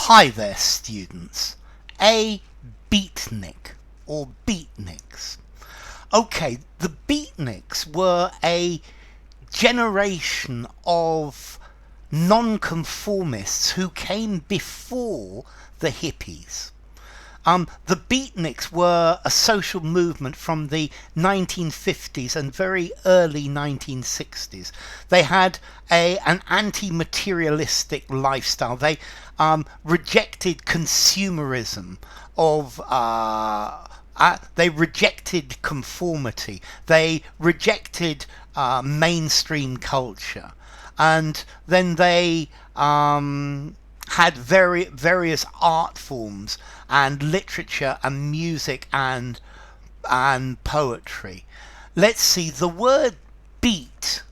Hi there, students. A Beatnik or Beatniks. Okay, the Beatniks were a generation of nonconformists who came before the hippies. The Beatniks were a social movement from the 1950s and very early 1960s. They had an anti-materialistic lifestyle. They rejected consumerism they rejected conformity. They rejected mainstream culture. And then they had various art forms and literature and music and poetry. Let's see, the word beat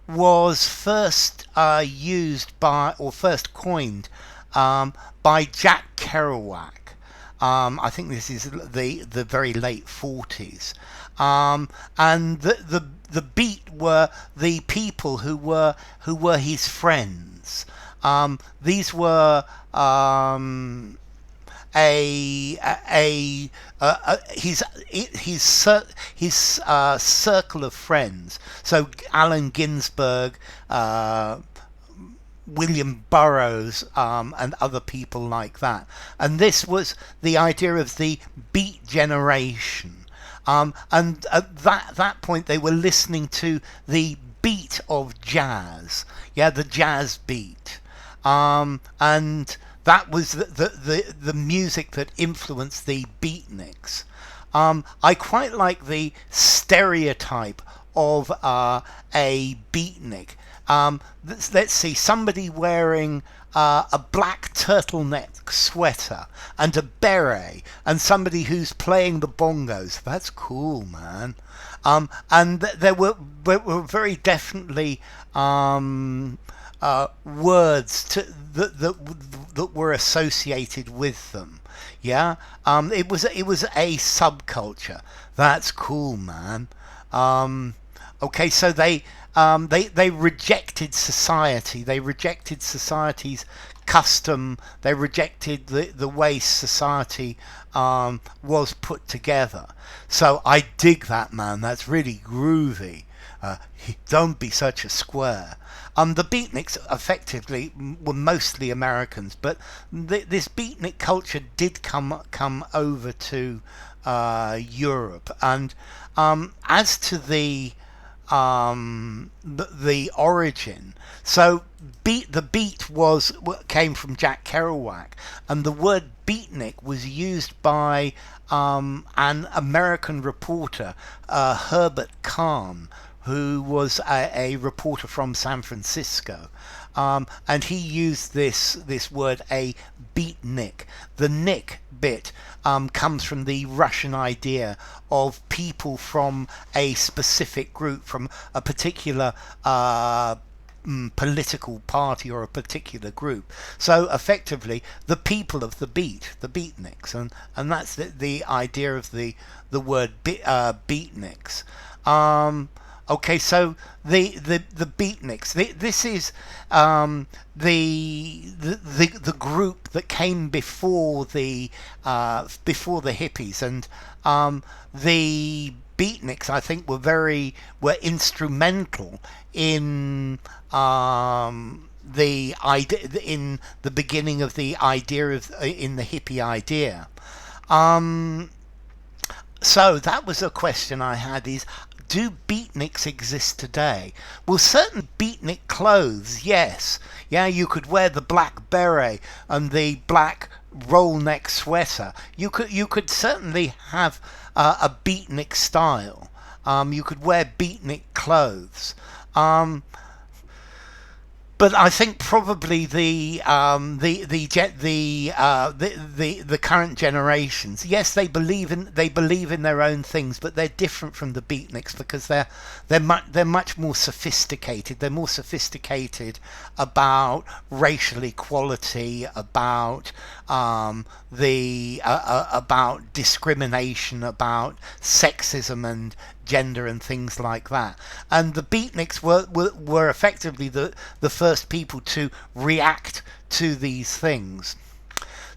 was first first coined by Jack Kerouac. I think this is the very late 40s. And the beat were the people who were his friends. These were his circle of friends. So Allen Ginsberg, William Burroughs, and other people like that. And this was the idea of the beat generation. And at that point, they were listening to the beat of jazz. Yeah, the jazz beat. And that was the music that influenced the Beatniks. I quite like the stereotype of a Beatnik. Let's see, somebody wearing a black turtleneck sweater and a beret, and somebody who's playing the bongos. That's cool, man. And there were very definitely words that were associated with them. Yeah, it was a subculture. That's cool, man. Okay, so they rejected society. They rejected society's custom. They rejected the way society was put together. So I dig that, man. That's really groovy. Don't be such a square. The Beatniks effectively were mostly Americans, but this Beatnik culture did come over to Europe. And as to the origin, so the beat came from Jack Kerouac, and the word beatnik was used by an American reporter, Herbert Kahn, who was a reporter from San Francisco, and he used this word, a beatnik. The nick bit comes from the Russian idea of people from a specific group, from a particular political party or a particular group. So effectively, the people of the beatniks, and that's the idea of the word beatniks. Okay, so the Beatniks. This is the group that came before the hippies, and the Beatniks, I think, were instrumental in the idea, in the beginning of the idea of in the hippie idea. So that was a question I had: is, do beatniks exist today? Well, certain beatnik clothes, yes. Yeah, you could wear the black beret and the black roll neck sweater. You could certainly have a beatnik style. You could wear beatnik clothes. But I think probably the current generations, yes, they believe in their own things, but they're different from the Beatniks because they're much more sophisticated. They're more sophisticated about racial equality, about about discrimination, about sexism and gender and things like that. And the Beatniks were effectively the first people to react to these things.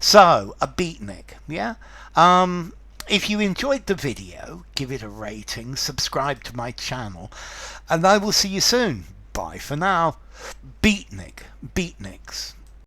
So, a beatnik, yeah? If you enjoyed the video, give it a rating, subscribe to my channel, and I will see you soon. Bye for now. Beatnik, Beatniks.